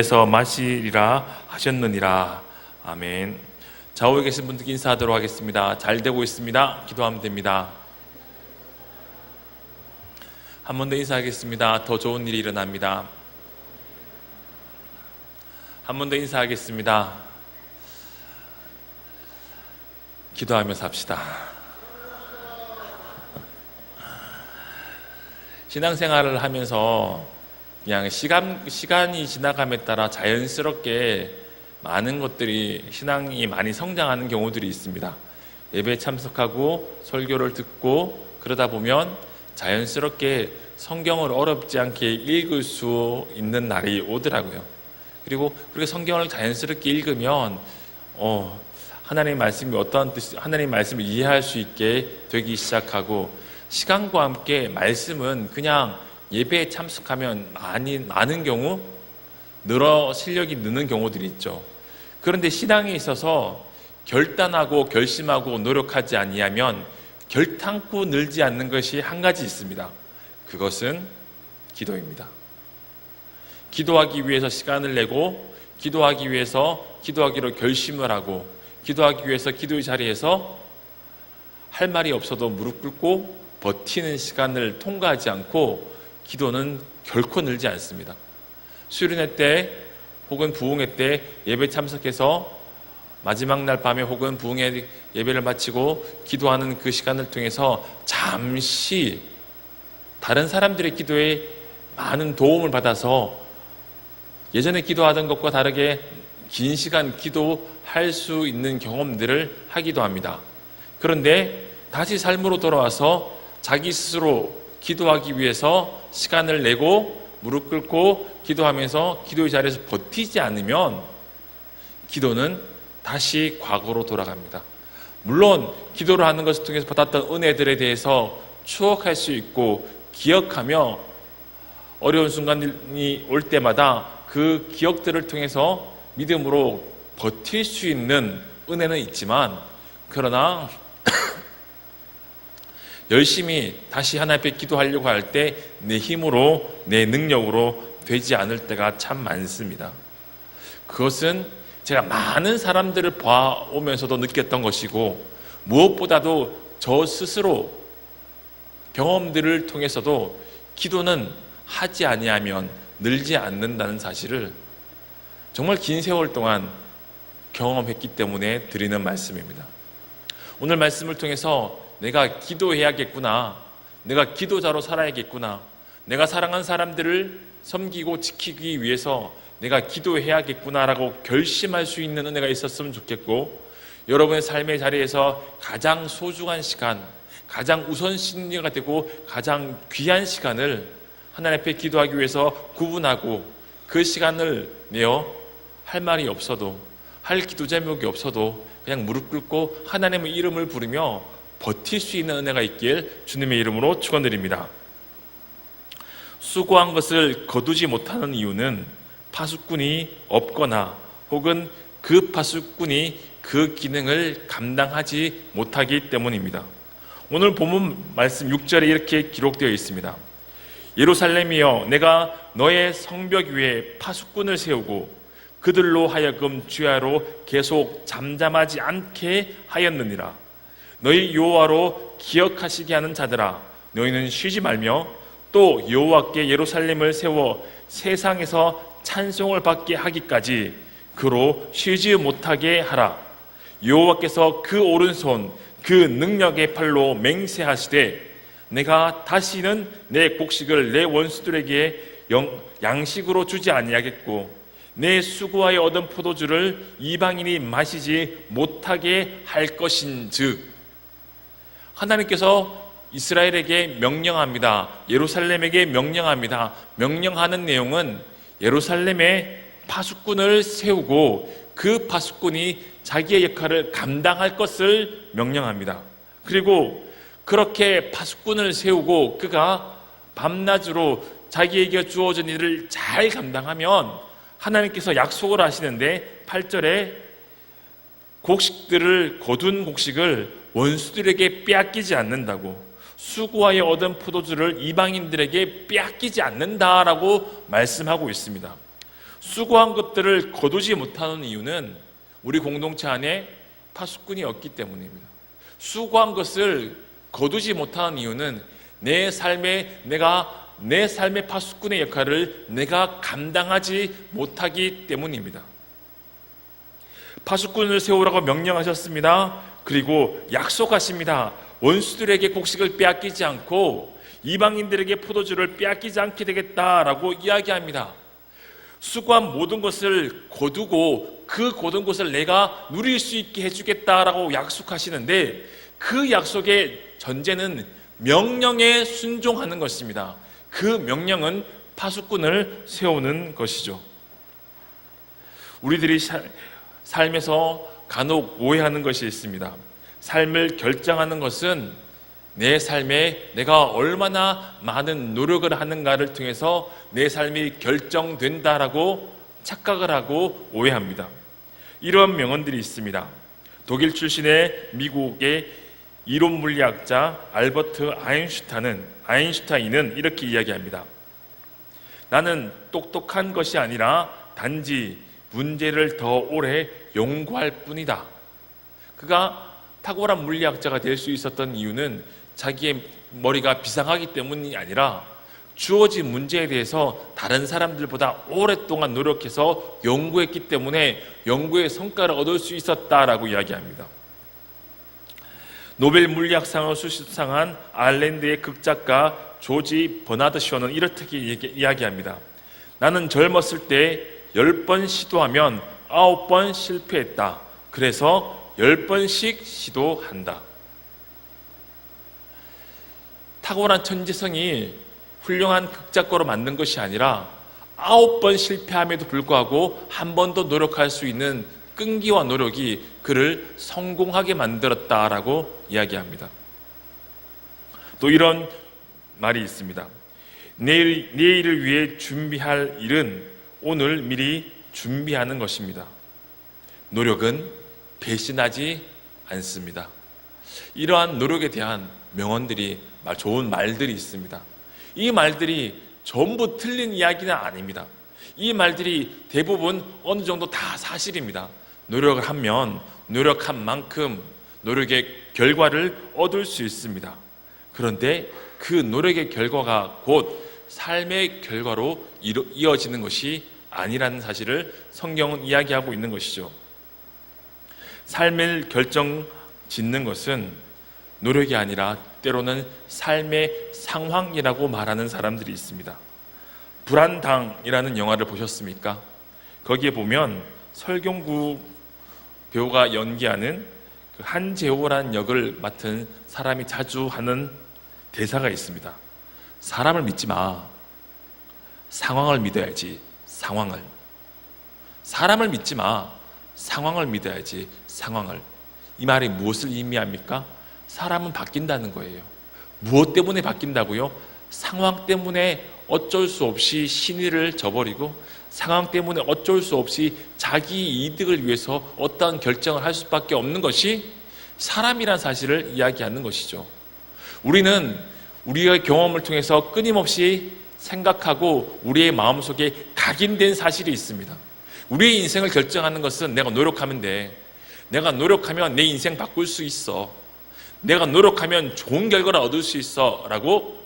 에서 마시리라 하셨느니라. 아멘. 좌우에 계신 분들께 인사하도록 하겠습니다. 잘 되고 있습니다. 기도하면 됩니다. 한 번 더 인사하겠습니다. 더 좋은 일이 일어납니다. 한 번 더 인사하겠습니다. 기도하며 삽시다. 신앙생활을 하면서 그냥 시간이 지나감에 따라 자연스럽게 많은 것들이 신앙이 많이 성장하는 경우들이 있습니다. 예배에 참석하고 설교를 듣고 그러다 보면 자연스럽게 성경을 어렵지 않게 읽을 수 있는 날이 오더라고요. 그리고 그렇게 성경을 자연스럽게 읽으면 하나님의 말씀이 어떠한 뜻이, 하나님의 말씀을 이해할 수 있게 되기 시작하고, 시간과 함께 말씀은 그냥 예배에 참석하면 많은 경우 실력이 느는 경우들이 있죠. 그런데 신앙에 있어서 결단하고 결심하고 노력하지 아니하면 결탄코 늘지 않는 것이 한 가지 있습니다. 그것은 기도입니다. 기도하기 위해서 시간을 내고, 기도하기 위해서 기도하기로 결심을 하고, 기도하기 위해서 기도의 자리에서 할 말이 없어도 무릎 꿇고 버티는 시간을 통과하지 않고 기도는 결코 늘지 않습니다. 수련회 때 혹은 부흥회 때 예배 참석해서 마지막 날 밤에 혹은 부흥회 예배를 마치고 기도하는 그 시간을 통해서 잠시 다른 사람들의 기도에 많은 도움을 받아서 예전에 기도하던 것과 다르게 긴 시간 기도할 수 있는 경험들을 하기도 합니다. 그런데 다시 삶으로 돌아와서 자기 스스로 기도하기 위해서 시간을 내고 무릎 꿇고 기도하면서 기도의 자리에서 버티지 않으면 기도는 다시 과거로 돌아갑니다. 물론 기도를 하는 것을 통해서 받았던 은혜들에 대해서 추억할 수 있고 기억하며 어려운 순간이 올 때마다 그 기억들을 통해서 믿음으로 버틸 수 있는 은혜는 있지만, 그러나 열심히 다시 하나님 앞에 기도하려고 할 때 내 힘으로, 내 능력으로 되지 않을 때가 참 많습니다. 그것은 제가 많은 사람들을 봐오면서도 느꼈던 것이고, 무엇보다도 저 스스로 경험들을 통해서도 기도는 하지 아니하면 늘지 않는다는 사실을 정말 긴 세월 동안 경험했기 때문에 드리는 말씀입니다. 오늘 말씀을 통해서 내가 기도해야겠구나, 내가 기도자로 살아야겠구나, 내가 사랑하는 사람들을 섬기고 지키기 위해서 내가 기도해야겠구나라고 결심할 수 있는 은혜가 있었으면 좋겠고, 여러분의 삶의 자리에서 가장 소중한 시간, 가장 우선순위가 되고 가장 귀한 시간을 하나님 앞에 기도하기 위해서 구분하고, 그 시간을 내어 할 말이 없어도, 할 기도 제목이 없어도 그냥 무릎 꿇고 하나님의 이름을 부르며 버틸 수 있는 은혜가 있길 주님의 이름으로 축원드립니다. 수고한 것을 거두지 못하는 이유는 파수꾼이 없거나 혹은 그 파수꾼이 그 기능을 감당하지 못하기 때문입니다. 오늘 본문 말씀 6절에 이렇게 기록되어 있습니다. 예루살렘이여, 내가 너의 성벽 위에 파수꾼을 세우고 그들로 하여금 주야로 계속 잠잠하지 않게 하였느니라. 너희 여호와로 기억하시게 하는 자들아, 너희는 쉬지 말며 또 여호와께 예루살렘을 세워 세상에서 찬송을 받게 하기까지 그로 쉬지 못하게 하라. 여호와께서 그 오른손 그 능력의 팔로 맹세하시되 내가 다시는 내 곡식을 내 원수들에게 양식으로 주지 아니하겠고 내 수고하여 얻은 포도주를 이방인이 마시지 못하게 할 것인즉. 하나님께서 이스라엘에게 명령합니다. 예루살렘에게 명령합니다. 명령하는 내용은 예루살렘에 파수꾼을 세우고 그 파수꾼이 자기의 역할을 감당할 것을 명령합니다. 그리고 그렇게 파수꾼을 세우고 그가 밤낮으로 자기에게 주어진 일을 잘 감당하면 하나님께서 약속을 하시는데 8절에 거둔 곡식을 원수들에게 빼앗기지 않는다고, 수고하여 얻은 포도주를 이방인들에게 빼앗기지 않는다라고 말씀하고 있습니다. 수고한 것들을 거두지 못하는 이유는 우리 공동체 안에 파수꾼이 없기 때문입니다. 수고한 것을 거두지 못하는 이유는 내 삶의 파수꾼의 역할을 내가 감당하지 못하기 때문입니다. 파수꾼을 세우라고 명령하셨습니다. 그리고 약속하십니다. 원수들에게 곡식을 빼앗기지 않고 이방인들에게 포도주를 빼앗기지 않게 되겠다라고 이야기합니다. 수고한 모든 것을 거두고 그 거둔 것을 내가 누릴 수 있게 해주겠다라고 약속하시는데, 그 약속의 전제는 명령에 순종하는 것입니다. 그 명령은 파수꾼을 세우는 것이죠. 우리들이 삶에서 간혹 오해하는 것이 있습니다. 삶을 결정하는 것은 내 삶에 내가 얼마나 많은 노력을 하는가를 통해서 내 삶이 결정된다라고 착각을 하고 오해합니다. 이러한 명언들이 있습니다. 독일 출신의 미국의 이론 물리학자 알버트 아인슈타인은 이렇게 이야기합니다. 나는 똑똑한 것이 아니라 단지 문제를 더 오래 연구할 뿐이다. 그가 탁월한 물리학자가 될 수 있었던 이유는 자기의 머리가 비상하기 때문이 아니라 주어진 문제에 대해서 다른 사람들보다 오랫동안 노력해서 연구했기 때문에 연구의 성과를 얻을 수 있었다라고 이야기합니다. 노벨 물리학상을 수상한 아일랜드의 극작가 조지 버나드 쇼는 이렇게 이야기합니다. 나는 젊었을 때 10번 시도하면 9번 실패했다. 그래서 10번씩 시도한다. 탁월한 천재성이 훌륭한 극작가로 만든 것이 아니라 9번 실패함에도 불구하고 한 번 더 노력할 수 있는 끈기와 노력이 그를 성공하게 만들었다라고 이야기합니다. 또 이런 말이 있습니다. 내일을 위해 준비할 일은 오늘 미리 준비하는 것입니다. 노력은 배신하지 않습니다. 이러한 노력에 대한 명언들이 좋은 말들이 있습니다. 이 말들이 전부 틀린 이야기는 아닙니다. 이 말들이 대부분 어느 정도 다 사실입니다. 노력을 하면 노력한 만큼 노력의 결과를 얻을 수 있습니다. 그런데 그 노력의 결과가 곧 삶의 결과로 이어지는 것이 아니라는 사실을 성경은 이야기하고 있는 것이죠. 삶을 결정짓는 것은 노력이 아니라 때로는 삶의 상황이라고 말하는 사람들이 있습니다. 불안당이라는 영화를 보셨습니까? 거기에 보면 설경구 배우가 연기하는 한재호라는 역을 맡은 사람이 자주 하는 대사가 있습니다. 사람을 믿지 마. 상황을 믿어야지. 상황을. 사람을 믿지 마. 상황을 믿어야지. 상황을. 이 말이 무엇을 의미합니까? 사람은 바뀐다는 거예요. 무엇 때문에 바뀐다고요? 상황 때문에 어쩔 수 없이 신의를 저버리고 상황 때문에 어쩔 수 없이 자기 이득을 위해서 어떠한 결정을 할 수밖에 없는 것이 사람이란 사실을 이야기하는 것이죠. 우리는 우리의 경험을 통해서 끊임없이 생각하고 우리의 마음속에 각인된 사실이 있습니다. 우리의 인생을 결정하는 것은 내가 노력하면 돼. 내가 노력하면 내 인생 바꿀 수 있어. 내가 노력하면 좋은 결과를 얻을 수 있어 라고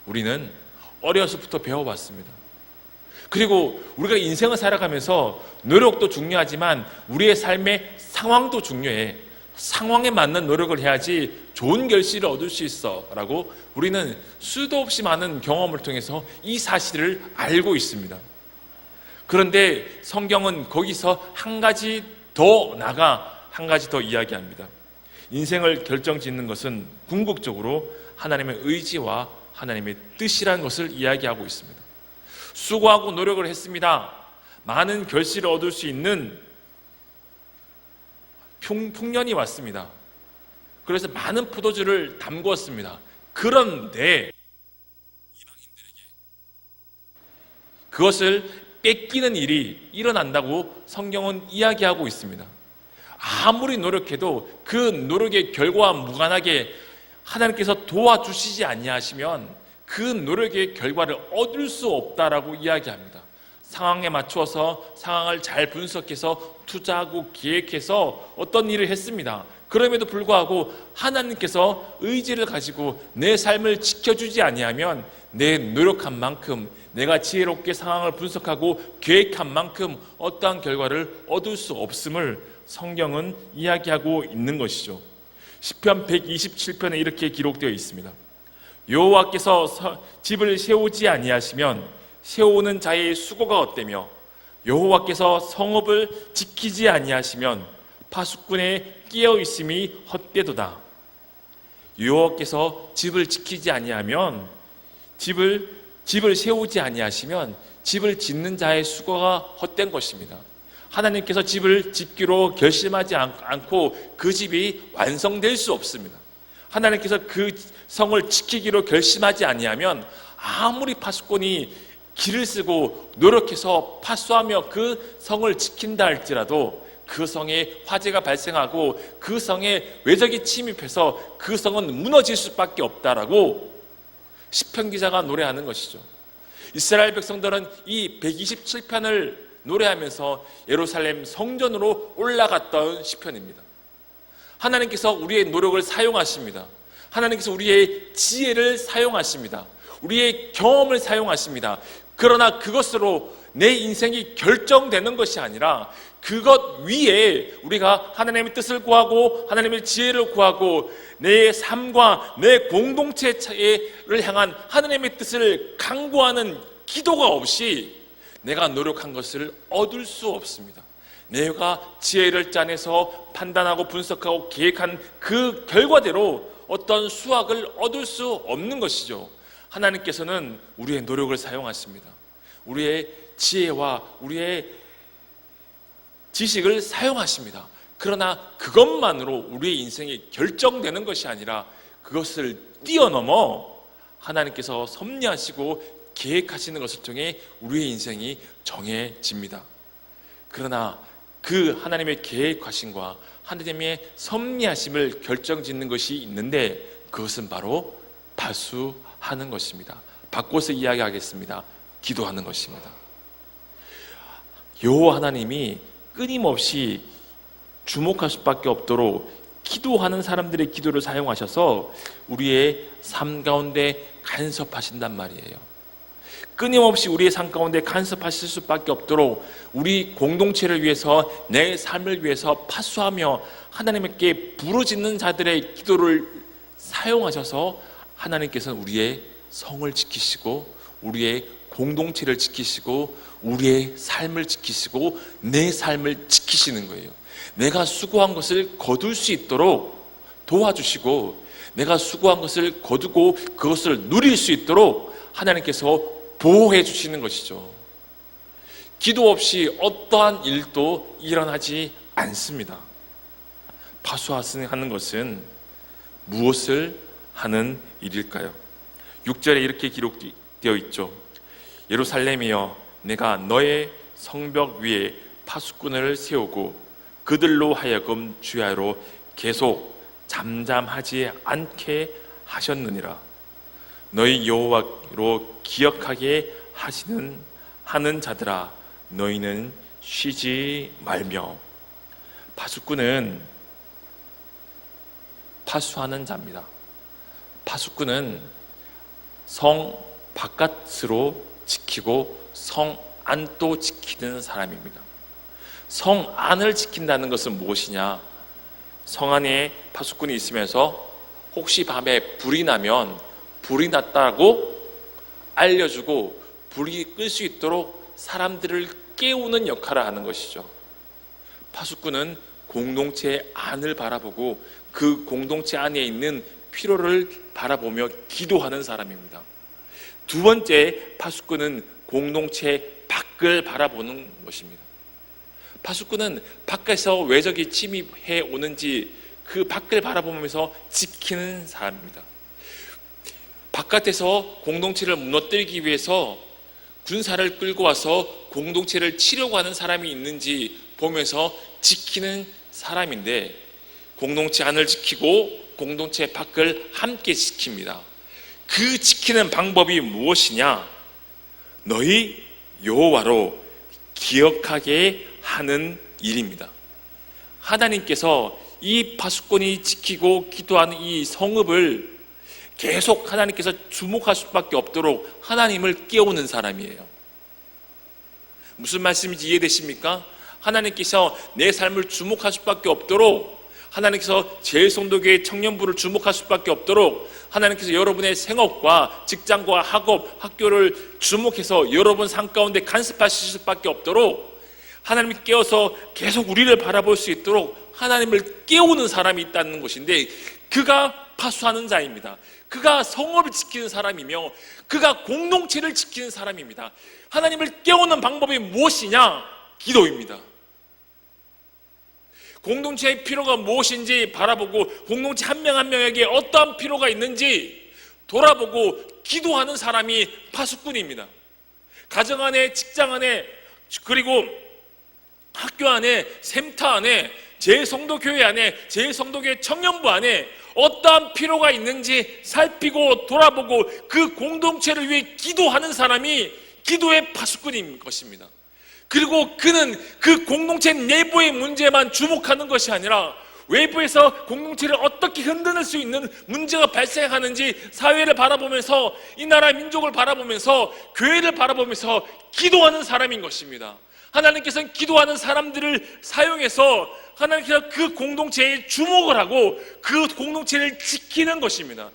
우리는 어려서부터 배워봤습니다. 그리고 우리가 인생을 살아가면서 노력도 중요하지만 우리의 삶의 상황도 중요해. 상황에 맞는 노력을 해야지 좋은 결실을 얻을 수 있어 라고 우리는 수도 없이 많은 경험을 통해서 이 사실을 알고 있습니다. 그런데 성경은 거기서 한 가지 더 이야기합니다. 인생을 결정짓는 것은 궁극적으로 하나님의 의지와 하나님의 뜻이라는 것을 이야기하고 있습니다. 수고하고 노력을 했습니다. 많은 결실을 얻을 수 있는 풍년이 왔습니다. 그래서 많은 포도주를 담궜습니다. 그런데 이방인들에게 그것을 뺏기는 일이 일어난다고 성경은 이야기하고 있습니다. 아무리 노력해도 그 노력의 결과와 무관하게 하나님께서 도와주시지 아니하시면 그 노력의 결과를 얻을 수 없다라고 이야기합니다. 상황에 맞추어서 상황을 잘 분석해서 투자하고 기획해서 어떤 일을 했습니다. 그럼에도 불구하고 하나님께서 의지를 가지고 내 삶을 지켜주지 아니하면 내 노력한 만큼, 내가 지혜롭게 상황을 분석하고 계획한 만큼 어떠한 결과를 얻을 수 없음을 성경은 이야기하고 있는 것이죠. 시편 127편에 이렇게 기록되어 있습니다. 여호와께서 집을 세우지 아니하시면 세우는 자의 수고가 헛되며 여호와께서 성읍을 지키지 아니하시면 파수꾼의 깨어 있음이 헛되도다. 여호와께서 집을 지키지 아니하면 집을 세우지 아니하시면 집을 짓는 자의 수고가 헛된 것입니다. 하나님께서 집을 짓기로 결심하지 않고 그 집이 완성될 수 없습니다. 하나님께서 그 성을 지키기로 결심하지 아니하면 아무리 파수꾼이 길을 쓰고 노력해서 파수하며 그 성을 지킨다 할지라도 그 성에 화재가 발생하고 그 성에 외적이 침입해서 그 성은 무너질 수밖에 없다라고 시편 기자가 노래하는 것이죠. 이스라엘 백성들은 이 127편을 노래하면서 예루살렘 성전으로 올라갔던 시편입니다. 하나님께서 우리의 노력을 사용하십니다. 하나님께서 우리의 지혜를 사용하십니다. 우리의 경험을 사용하십니다. 그러나 그것으로 내 인생이 결정되는 것이 아니라 그것 위에 우리가 하나님의 뜻을 구하고 하나님의 지혜를 구하고 내 삶과 내 공동체를 향한 하나님의 뜻을 강구하는 기도가 없이 내가 노력한 것을 얻을 수 없습니다. 내가 지혜를 짜내서 판단하고 분석하고 계획한 그 결과대로 어떤 수확을 얻을 수 없는 것이죠. 하나님께서는 우리의 노력을 사용하십니다. 우리의 지혜와 우리의 지식을 사용하십니다. 그러나 그것만으로 우리의 인생이 결정되는 것이 아니라 그것을 뛰어넘어 하나님께서 섭리하시고 계획하시는 것을 통해 우리의 인생이 정해집니다. 그러나 그 하나님의 계획하심과 하나님의 섭리하심을 결정짓는 것이 있는데 그것은 바로 파수하는 것입니다. 바꿔서 이야기하겠습니다. 기도하는 것입니다. 여호와 하나님이 끊임없이 주목할 수밖에 없도록 기도하는 사람들의 기도를 사용하셔서 우리의 삶 가운데 간섭하신단 말이에요. 끊임없이 우리의 삶 가운데 간섭하실 수밖에 없도록 우리 공동체를 위해서 내 삶을 위해서 파수하며 하나님께 부르짖는 자들의 기도를 사용하셔서 하나님께서는 우리의 성을 지키시고 우리의 공동체를 지키시고 우리의 삶을 지키시고 내 삶을 지키시는 거예요. 내가 수고한 것을 거둘 수 있도록 도와주시고 내가 수고한 것을 거두고 그것을 누릴 수 있도록 하나님께서 보호해 주시는 것이죠. 기도 없이 어떠한 일도 일어나지 않습니다. 파수하는 것은 무엇을 하는 일일까요? 6절에 이렇게 기록되어 있죠. 예루살렘이여 내가 너의 성벽 위에 파수꾼을 세우고 그들로 하여금 주야로 계속 잠잠하지 않게 하셨느니라. 너희 여호와로 기억하게 하는 자들아 너희는 쉬지 말며. 파수꾼은 파수하는 자입니다. 파수꾼은 성 바깥으로 지키고 성 안도 지키는 사람입니다. 성 안을 지킨다는 것은 무엇이냐? 성 안에 파수꾼이 있으면서 혹시 밤에 불이 나면 불이 났다고 알려주고 불이 끌 수 있도록 사람들을 깨우는 역할을 하는 것이죠. 파수꾼은 공동체 안을 바라보고 그 공동체 안에 있는 필요를 바라보며 기도하는 사람입니다. 두 번째, 파수꾼은 공동체 밖을 바라보는 것입니다. 파수꾼은 밖에서 외적이 침입해 오는지 그 밖을 바라보면서 지키는 사람입니다. 바깥에서 공동체를 무너뜨리기 위해서 군사를 끌고 와서 공동체를 치려고 하는 사람이 있는지 보면서 지키는 사람인데 공동체 안을 지키고 공동체 밖을 함께 지킵니다. 그 지키는 방법이 무엇이냐? 너희 여호와로 기억하게 하는 일입니다. 하나님께서 이 파수꾼이 지키고 기도하는 이 성읍을 계속 하나님께서 주목할 수밖에 없도록 하나님을 깨우는 사람이에요. 무슨 말씀인지 이해되십니까? 하나님께서 내 삶을 주목할 수밖에 없도록, 하나님께서 제일성도교회 청년부를 주목할 수밖에 없도록, 하나님께서 여러분의 생업과 직장과 학업, 학교를 주목해서 여러분 삶 가운데 간섭하실 수밖에 없도록 하나님이 깨어서 계속 우리를 바라볼 수 있도록 하나님을 깨우는 사람이 있다는 것인데, 그가 파수하는 자입니다. 그가 성업을 지키는 사람이며 그가 공동체를 지키는 사람입니다. 하나님을 깨우는 방법이 무엇이냐? 기도입니다. 공동체의 필요가 무엇인지 바라보고, 공동체 한 명 한 명에게 어떠한 필요가 있는지 돌아보고 기도하는 사람이 파수꾼입니다. 가정 안에, 직장 안에, 그리고 학교 안에, 센터 안에, 제일성도교회 안에, 제일성도교회 청년부 안에 어떠한 필요가 있는지 살피고 돌아보고 그 공동체를 위해 기도하는 사람이 기도의 파수꾼인 것입니다. 그리고 그는 그 공동체 내부의 문제만 주목하는 것이 아니라 외부에서 공동체를 어떻게 흔들 수 있는 문제가 발생하는지 사회를 바라보면서, 이 나라 민족을 바라보면서, 교회를 바라보면서 기도하는 사람인 것입니다. 하나님께서는 기도하는 사람들을 사용해서 하나님께서 그 공동체에 주목을 하고 그 공동체를 지키는 것입니다.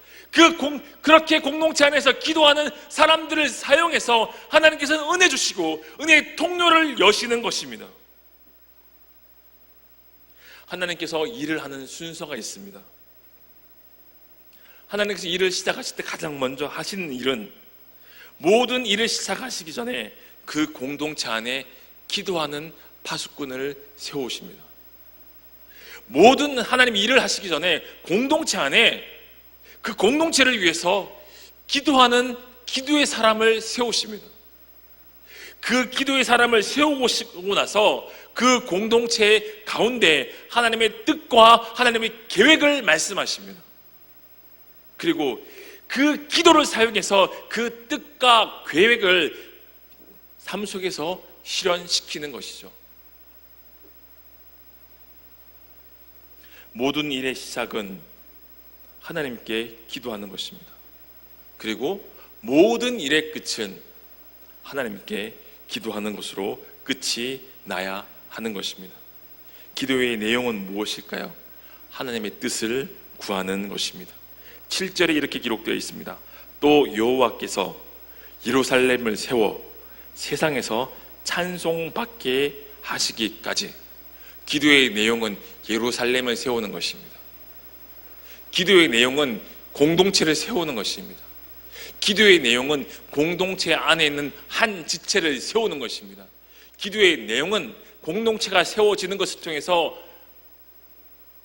그렇게 공동체 안에서 기도하는 사람들을 사용해서 하나님께서는 은혜 주시고 은혜의 통로를 여시는 것입니다. 하나님께서 일을 하는 순서가 있습니다. 하나님께서 일을 시작하실 때 가장 먼저 하시는 일은, 모든 일을 시작하시기 전에 그 공동체 안에 기도하는 파수꾼을 세우십니다. 모든 하나님 일을 하시기 전에 공동체 안에 그 공동체를 위해서 기도하는 기도의 사람을 세우십니다. 그 기도의 사람을 세우고 나서 그 공동체 가운데 하나님의 뜻과 하나님의 계획을 말씀하십니다. 그리고 그 기도를 사용해서 그 뜻과 계획을 삶 속에서 실현시키는 것이죠. 모든 일의 시작은 하나님께 기도하는 것입니다. 그리고 모든 일의 끝은 하나님께 기도하는 것으로 끝이 나야 하는 것입니다. 기도의 내용은 무엇일까요? 하나님의 뜻을 구하는 것입니다. 7절에 이렇게 기록되어 있습니다. 또 여호와께서 예루살렘을 세워 세상에서 찬송받게 하시기까지. 기도의 내용은 예루살렘을 세우는 것입니다. 기도의 내용은 공동체를 세우는 것입니다. 기도의 내용은 공동체 안에 있는 한 지체를 세우는 것입니다. 기도의 내용은 공동체가 세워지는 것을 통해서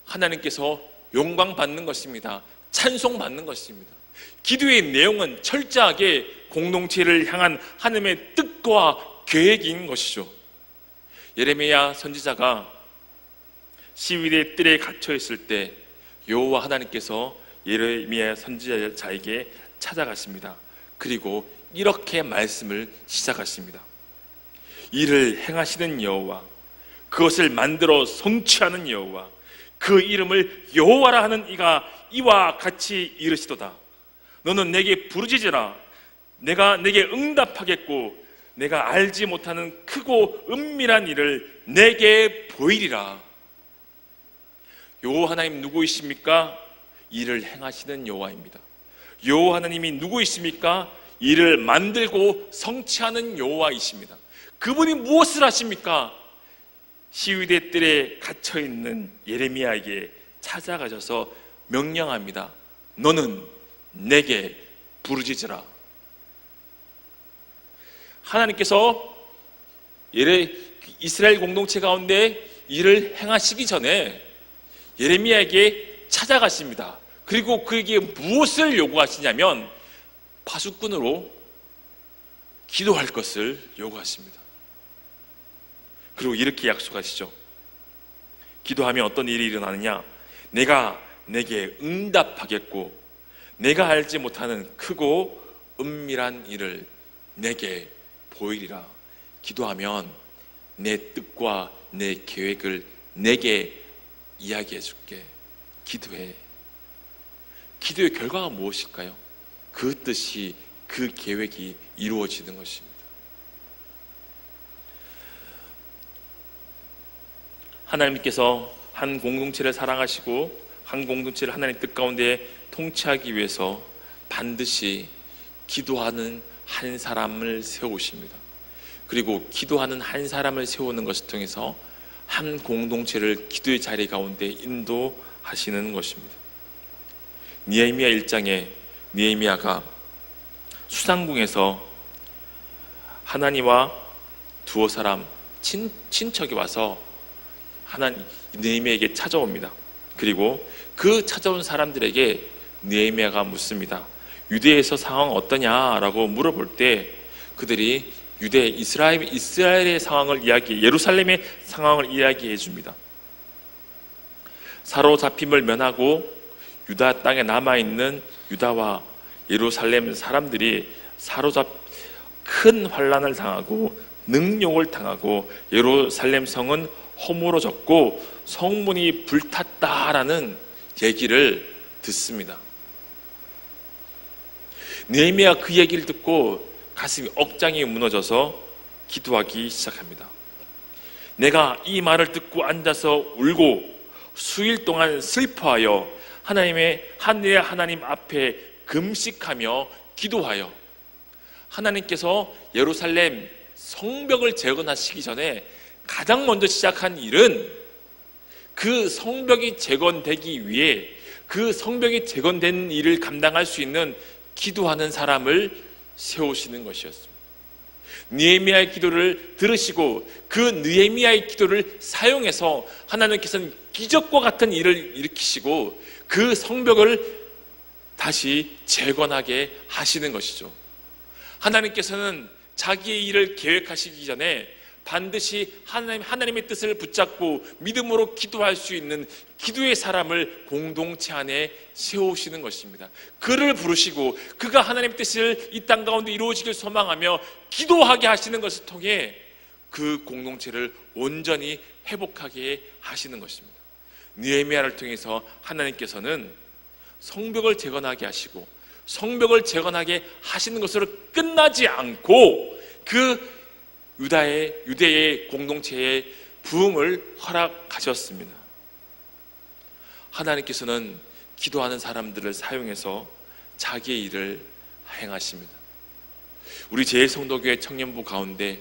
하나님께서 영광 받는 것입니다. 찬송 받는 것입니다. 기도의 내용은 철저하게 공동체를 향한 하나님의 뜻과 계획인 것이죠. 예레미야 선지자가 시위대 뜰에 갇혀 있을 때 여호와 하나님께서 예레미야 선지자에게 찾아가십니다. 그리고 이렇게 말씀을 시작하십니다. 이를 행하시는 여호와, 그것을 만들어 성취하는 여호와, 그 이름을 여호와라 하는 이가 이와 같이 이르시도다. 너는 내게 부르짖으라. 내가 내게 응답하겠고 내가 알지 못하는 크고 은밀한 일을 내게 보이리라. 여호와 하나님 누구이십니까? 일을 행하시는 여호와입니다. 여호와 하나님이 누구이십니까? 일을 만들고 성취하는 여호와이십니다. 그분이 무엇을 하십니까? 시위대 뜰에 갇혀있는 예레미야에게 찾아가셔서 명령합니다. 너는 내게 부르짖으라. 하나님께서 이스라엘 공동체 가운데 일을 행하시기 전에 예레미야에게 찾아가십니다. 그리고 그에게 무엇을 요구하시냐면 파수꾼으로 기도할 것을 요구하십니다. 그리고 이렇게 약속하시죠. 기도하면 어떤 일이 일어나느냐? 내가 내게 응답하겠고 내가 알지 못하는 크고 은밀한 일을 내게 보이리라. 기도하면 내 뜻과 내 계획을 내게 이야기해 줄게. 기도해. 기도의 결과가 무엇일까요? 그 뜻이, 그 계획이 이루어지는 것입니다. 하나님께서 한 공동체를 사랑하시고 한 공동체를 하나님 뜻 가운데 통치하기 위해서 반드시 기도하는 한 사람을 세우십니다. 그리고 기도하는 한 사람을 세우는 것을 통해서 한 공동체를 기도의 자리 가운데 인도하시는 것입니다. 느헤미야 1장에 느헤미야가 수상궁에서 하나님과 두어 사람 친척이 와서 느헤미야에게 찾아옵니다. 그리고 그 찾아온 사람들에게 느헤미야가 묻습니다. 유대에서 상황 어떠냐라고 물어볼 때 그들이 이스라엘의 상황을 예루살렘의 상황을 이야기해 줍니다. 사로잡힘을 면하고 유다 땅에 남아있는 유다와 예루살렘 사람들이 큰 환난을 당하고 능욕을 당하고 예루살렘 성은 허물어졌고 성문이 불탔다라는 얘기를 듣습니다. 느헤미야 그 얘기를 듣고 가슴이 억장이 무너져서 기도하기 시작합니다. 내가 이 말을 듣고 앉아서 울고 수일 동안 슬퍼하여 하나님 앞에 금식하며 기도하여 하나님께서 예루살렘 성벽을 재건하시기 전에 가장 먼저 시작한 일은 그 성벽이 재건되기 위해 그 성벽이 재건된 일을 감당할 수 있는 기도하는 사람을 세우시는 것이었습니다. 느헤미야의 기도를 들으시고 그 느헤미야의 기도를 사용해서 하나님께서는 기적과 같은 일을 일으키시고 그 성벽을 다시 재건하게 하시는 것이죠. 하나님께서는 자기의 일을 계획하시기 전에 반드시 하나님의 뜻을 붙잡고 믿음으로 기도할 수 있는 기도의 사람을 공동체 안에 세우시는 것입니다. 그를 부르시고 그가 하나님의 뜻을 이 땅 가운데 이루어지길 소망하며 기도하게 하시는 것을 통해 그 공동체를 온전히 회복하게 하시는 것입니다. 느헤미야를 통해서 하나님께서는 성벽을 재건하게 하시고 성벽을 재건하게 하시는 것으로 끝나지 않고 그 유대의 공동체의 부흥을 허락하셨습니다. 하나님께서는 기도하는 사람들을 사용해서 자기의 일을 행하십니다. 우리 제일성도교회 청년부 가운데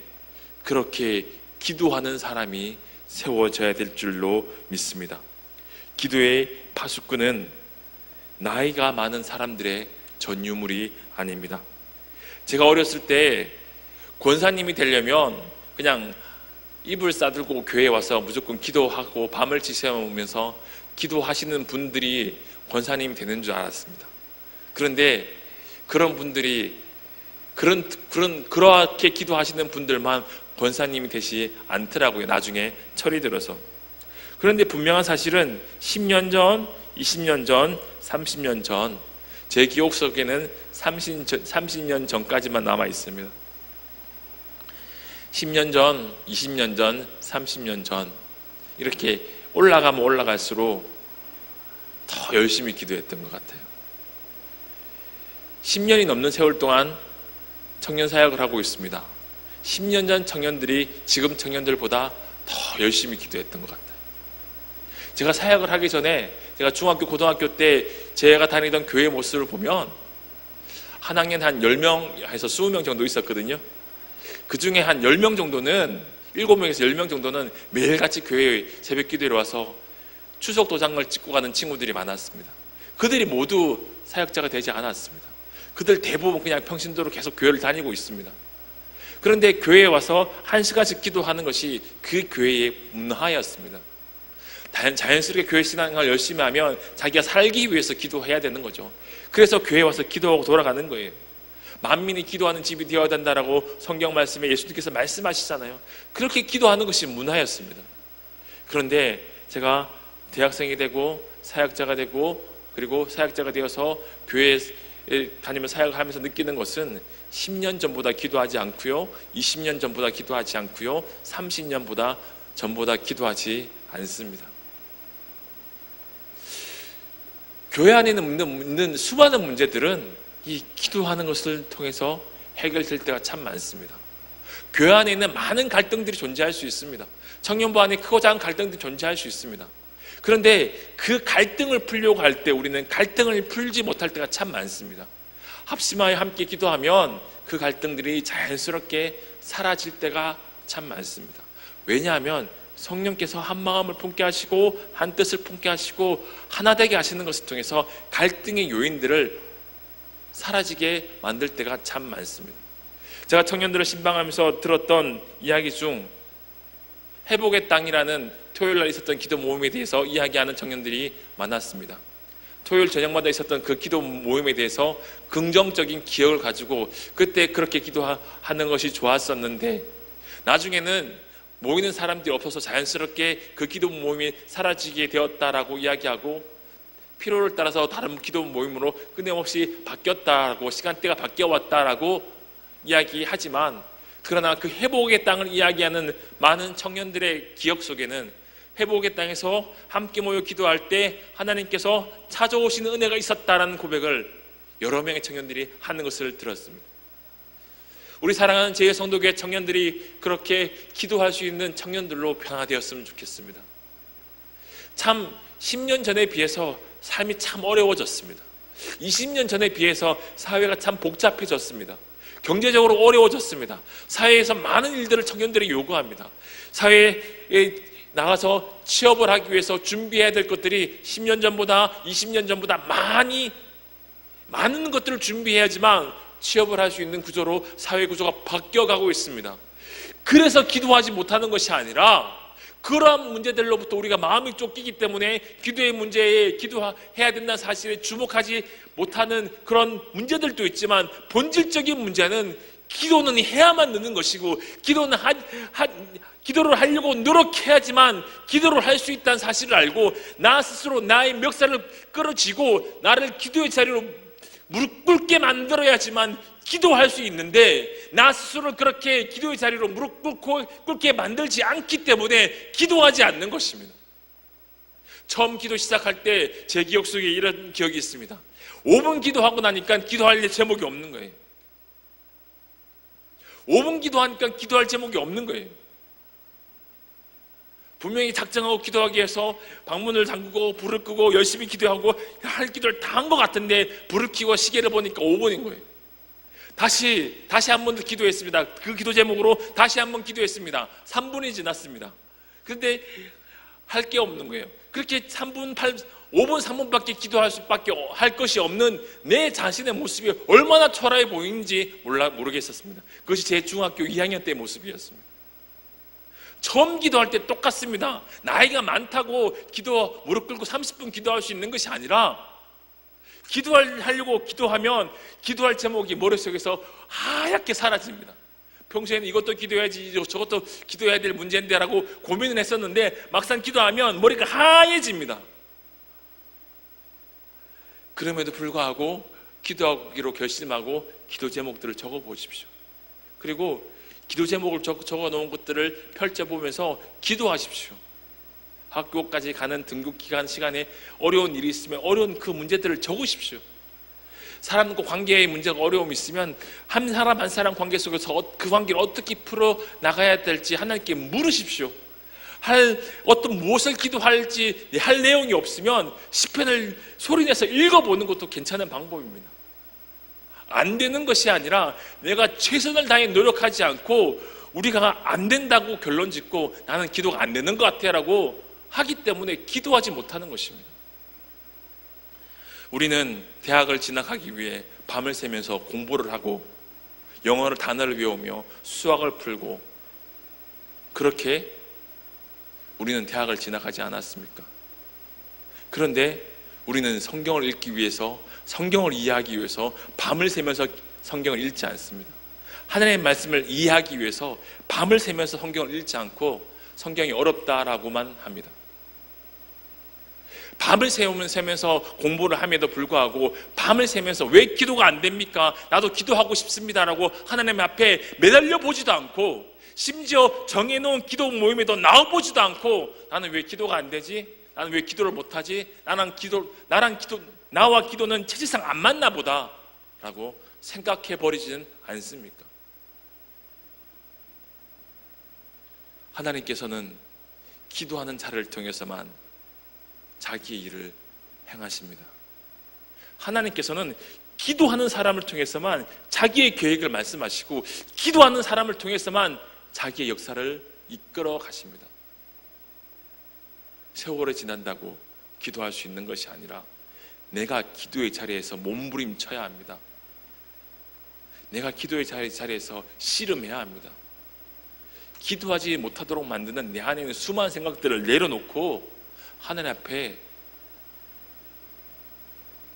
그렇게 기도하는 사람이 세워져야 될 줄로 믿습니다. 기도의 파수꾼은 나이가 많은 사람들의 전유물이 아닙니다. 제가 어렸을 때 권사님이 되려면 그냥 이불 싸들고 교회에 와서 무조건 기도하고 밤을 지새우면서 기도하시는 분들이 권사님이 되는 줄 알았습니다. 그런데 그런 분들이 그렇게 기도하시는 분들만 권사님이 되지 않더라고요. 나중에 철이 들어서. 그런데 분명한 사실은 10년 전, 20년 전, 30년 전, 제 기억 속에는 30년 전까지만 남아 있습니다. 10년 전, 20년 전, 30년 전 이렇게 올라가면 올라갈수록 더 열심히 기도했던 것 같아요. 10년이 넘는 세월 동안 청년 사역을 하고 있습니다. 10년 전 청년들이 지금 청년들보다 더 열심히 기도했던 것 같아요. 제가 사역을 하기 전에 제가 중학교, 고등학교 때 제가 다니던 교회 모습을 보면 한 학년 한 10명에서 20명 정도 있었거든요. 그 중에 한 10명 정도는 7명에서 10명 정도는 매일같이 교회에 새벽 기도에 와서 추석 도장을 찍고 가는 친구들이 많았습니다. 그들이 모두 사역자가 되지 않았습니다. 그들 대부분 그냥 평신도로 계속 교회를 다니고 있습니다. 그런데 교회에 와서 1시간씩 기도하는 것이 그 교회의 문화였습니다. 자연스럽게 교회 신앙을 열심히 하면 자기가 살기 위해서 기도해야 되는 거죠. 그래서 교회에 와서 기도하고 돌아가는 거예요. 만민이 기도하는 집이 되어야 된다라고 성경 말씀에 예수님께서 말씀하시잖아요. 그렇게 기도하는 것이 문화였습니다. 그런데 제가 대학생이 되고 사역자가 되고 그리고 사역자가 되어서 교회에 다니면서 사역하면서 느끼는 것은 10년 전보다 기도하지 않고요, 20년 전보다 기도하지 않고요, 30년보다 전보다 기도하지 않습니다. 교회 안에 있는 수많은 문제들은 이 기도하는 것을 통해서 해결될 때가 참 많습니다. 교회 안에 있는 많은 갈등들이 존재할 수 있습니다. 청년부 안에 크고 작은 갈등들이 존재할 수 있습니다. 그런데 그 갈등을 풀려고 할 때 우리는 갈등을 풀지 못할 때가 참 많습니다. 합심하여 함께 기도하면 그 갈등들이 자연스럽게 사라질 때가 참 많습니다. 왜냐하면 성령께서 한 마음을 품게 하시고 한 뜻을 품게 하시고 하나 되게 하시는 것을 통해서 갈등의 요인들을 사라지게 만들 때가 참 많습니다. 제가 청년들을 신방하면서 들었던 이야기 중 회복의 땅이라는 토요일날 있었던 기도 모임에 대해서 이야기하는 청년들이 많았습니다. 토요일 저녁마다 있었던 그 기도 모임에 대해서 긍정적인 기억을 가지고 그때 그렇게 기도하는 것이 좋았었는데 나중에는 모이는 사람들이 없어서 자연스럽게 그 기도 모임이 사라지게 되었다라고 이야기하고 필요를 따라서 다른 기도 모임으로 끊임없이 바뀌었다라고 시간대가 바뀌어왔다라고 이야기하지만 그러나 그 회복의 땅을 이야기하는 많은 청년들의 기억 속에는 회복의 땅에서 함께 모여 기도할 때 하나님께서 찾아오시는 은혜가 있었다라는 고백을 여러 명의 청년들이 하는 것을 들었습니다. 우리 사랑하는 제2성도교회 청년들이 그렇게 기도할 수 있는 청년들로 변화되었으면 좋겠습니다. 참 10년 전에 비해서 삶이 참 어려워졌습니다. 20년 전에 비해서 사회가 참 복잡해졌습니다. 경제적으로 어려워졌습니다. 사회에서 많은 일들을 청년들이 요구합니다. 사회에 나가서 취업을 하기 위해서 준비해야 될 것들이 10년 전보다 20년 전보다 많은 것들을 준비해야지만 취업을 할 수 있는 구조로 사회 구조가 바뀌어가고 있습니다. 그래서 기도하지 못하는 것이 아니라 그러한 문제들로부터 우리가 마음이 쫓기기 때문에 기도의 문제에 기도해야 된다는 사실에 주목하지 못하는 그런 문제들도 있지만 본질적인 문제는 기도는 해야만 느는 것이고 기도를 하려고 노력해야지만 기도를 할 수 있다는 사실을 알고 나 스스로 나의 멱살을 끌어쥐고 나를 기도의 자리로 무릎 꿇게 만들어야지만 기도할 수 있는데 나 스스로 그렇게 기도의 자리로 무릎 꿇게 만들지 않기 때문에 기도하지 않는 것입니다. 처음 기도 시작할 때 제 기억 속에 이런 기억이 있습니다. 5분 기도하고 나니까 기도할 제목이 없는 거예요. 5분 기도하니까 기도할 제목이 없는 거예요. 분명히 작정하고 기도하기 위해서 방문을 잠그고 불을 끄고 열심히 기도하고 할 기도를 다 한 것 같은데 불을 켜고 시계를 보니까 5분인 거예요. 다시 한 번 더 기도했습니다. 그 기도 제목으로 다시 한 번 기도했습니다. 3분이 지났습니다. 그런데 할 게 없는 거예요. 그렇게 5분 3분밖에 기도할 수밖에 할 것이 없는 내 자신의 모습이 얼마나 초라해 보이는지 모르겠었습니다. 그것이 제 중학교 2학년 때의 모습이었습니다. 처음 기도할 때 똑같습니다. 나이가 많다고 무릎 꿇고 30분 기도할 수 있는 것이 아니라 기도하려고 기도하면 기도할 제목이 머릿속에서 하얗게 사라집니다. 평소에는 이것도 기도해야지 저것도 기도해야 될 문제인데 라고 고민을 했었는데 막상 기도하면 머리가 하얘집니다. 그럼에도 불구하고 기도하기로 결심하고 기도 제목들을 적어보십시오. 그리고 기도 제목을 적어놓은 것들을 펼쳐보면서 기도하십시오. 학교까지 가는 등교 기간 시간에 어려운 일이 있으면 어려운 그 문제들을 적으십시오. 사람과 관계의 문제가 어려움이 있으면 한 사람 한 사람 관계 속에서 그 관계를 어떻게 풀어 나가야 될지 하나님께 물으십시오. 무엇을 기도할지 할 내용이 없으면 시편을 소리내서 읽어보는 것도 괜찮은 방법입니다. 안 되는 것이 아니라 내가 최선을 다해 노력하지 않고 우리가 안 된다고 결론 짓고 나는 기도가 안 되는 것 같아 라고 하기 때문에 기도하지 못하는 것입니다. 우리는 대학을 진학하기 위해 밤을 새면서 공부를 하고 영어를 단어를 외우며 수학을 풀고 그렇게 우리는 대학을 진학하지 않았습니까? 그런데 우리는 성경을 읽기 위해서 성경을 이해하기 위해서 밤을 새면서 성경을 읽지 않습니다. 하나님의 말씀을 이해하기 위해서 밤을 새면서 성경을 읽지 않고 성경이 어렵다라고만 합니다. 밤을 새면서 공부를 함에도 불구하고 밤을 새면서 왜 기도가 안 됩니까? 나도 기도하고 싶습니다라고 하나님 앞에 매달려 보지도 않고, 심지어 정해놓은 기도 모임에도 나와보지도 않고, 나는 왜 기도가 안 되지? 나는 왜 기도를 못하지? 나와 기도는 체질상 안 맞나 보다 라고 생각해 버리지는 않습니까? 하나님께서는 기도하는 자를 통해서만 자기의 일을 행하십니다. 하나님께서는 기도하는 사람을 통해서만 자기의 계획을 말씀하시고, 기도하는 사람을 통해서만 자기의 역사를 이끌어 가십니다. 세월이 지난다고 기도할 수 있는 것이 아니라 내가 기도의 자리에서 몸부림쳐야 합니다. 내가 기도의 자리에서 씨름해야 합니다. 기도하지 못하도록 만드는 내 안에 있는 수많은 생각들을 내려놓고 하나님 앞에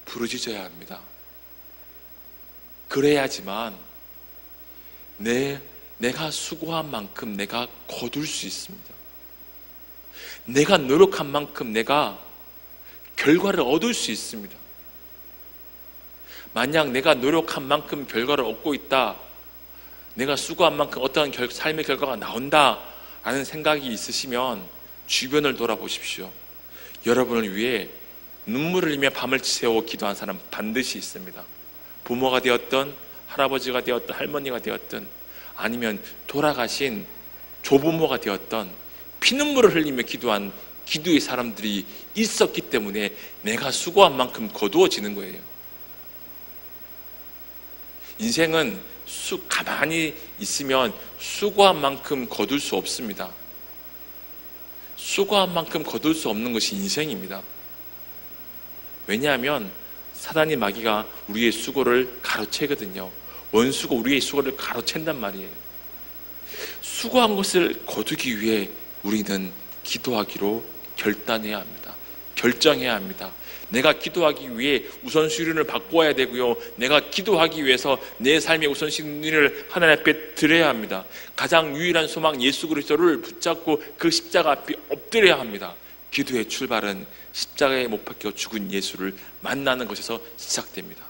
부르짖어야 합니다. 그래야지만 내가 수고한 만큼 내가 거둘 수 있습니다. 내가 노력한 만큼 내가 결과를 얻을 수 있습니다. 만약 내가 노력한 만큼 결과를 얻고 있다, 내가 수고한 만큼 어떠한 삶의 결과가 나온다 라는 생각이 있으시면 주변을 돌아보십시오. 여러분을 위해 눈물을 흘리며 밤을 새워 기도한 사람 반드시 있습니다. 부모가 되었든 할아버지가 되었든 할머니가 되었든 아니면 돌아가신 조부모가 되었든 피눈물을 흘리며 기도한 기도의 사람들이 있었기 때문에 내가 수고한 만큼 거두어지는 거예요. 인생은 가만히 있으면 수고한 만큼 거둘 수 없습니다. 수고한 만큼 거둘 수 없는 것이 인생입니다. 왜냐하면 사단이, 마귀가 우리의 수고를 가로채거든요. 원수가 우리의 수고를 가로챈단 말이에요. 수고한 것을 거두기 위해 우리는 기도하기로 결단해야 합니다. 결정해야 합니다. 내가 기도하기 위해 우선순위를 바꿔야 되고요, 내가 기도하기 위해서 내 삶의 우선순위를 하나님 앞에 드려야 합니다. 가장 유일한 소망 예수 그리스도를 붙잡고 그 십자가 앞에 엎드려야 합니다. 기도의 출발은 십자가에 못 박혀 죽은 예수를 만나는 것에서 시작됩니다.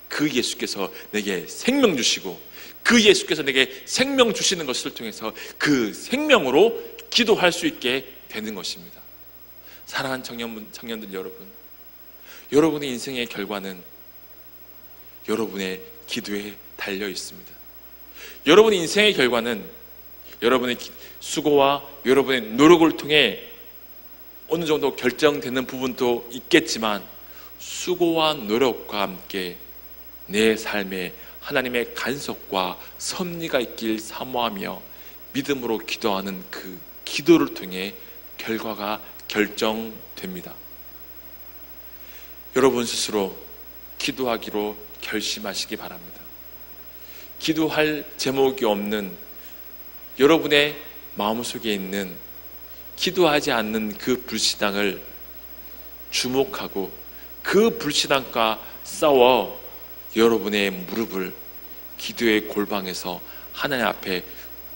그 예수께서 내게 생명 주시고, 그 예수께서 내게 생명 주시는 것을 통해서 그 생명으로 기도할 수 있게 되는 것입니다. 사랑하는 청년들 여러분, 여러분의 인생의 결과는 여러분의 기도에 달려 있습니다. 여러분의 인생의 결과는 여러분의 수고와 여러분의 노력을 통해 어느 정도 결정되는 부분도 있겠지만, 수고와 노력과 함께 내 삶에 하나님의 간섭과 섭리가 있길 사모하며 믿음으로 기도하는 그 기도를 통해 결과가 결정됩니다. 여러분 스스로 기도하기로 결심하시기 바랍니다. 기도할 제목이 없는 여러분의 마음속에 있는 기도하지 않는 그 불신앙을 주목하고 그 불신앙과 싸워 여러분의 무릎을 기도의 골방에서 하나님 앞에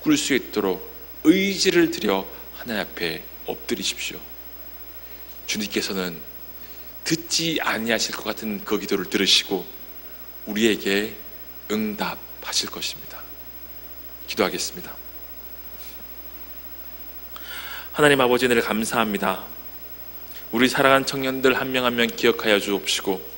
꿇을 수 있도록 의지를 들여 하나님 앞에 엎드리십시오. 주님께서는 듣지 아니하실 것 같은 그 기도를 들으시고 우리에게 응답하실 것입니다. 기도하겠습니다. 하나님 아버지, 은혜를 감사합니다. 우리 사랑하는 청년들 한 명 한 명 기억하여 주옵시고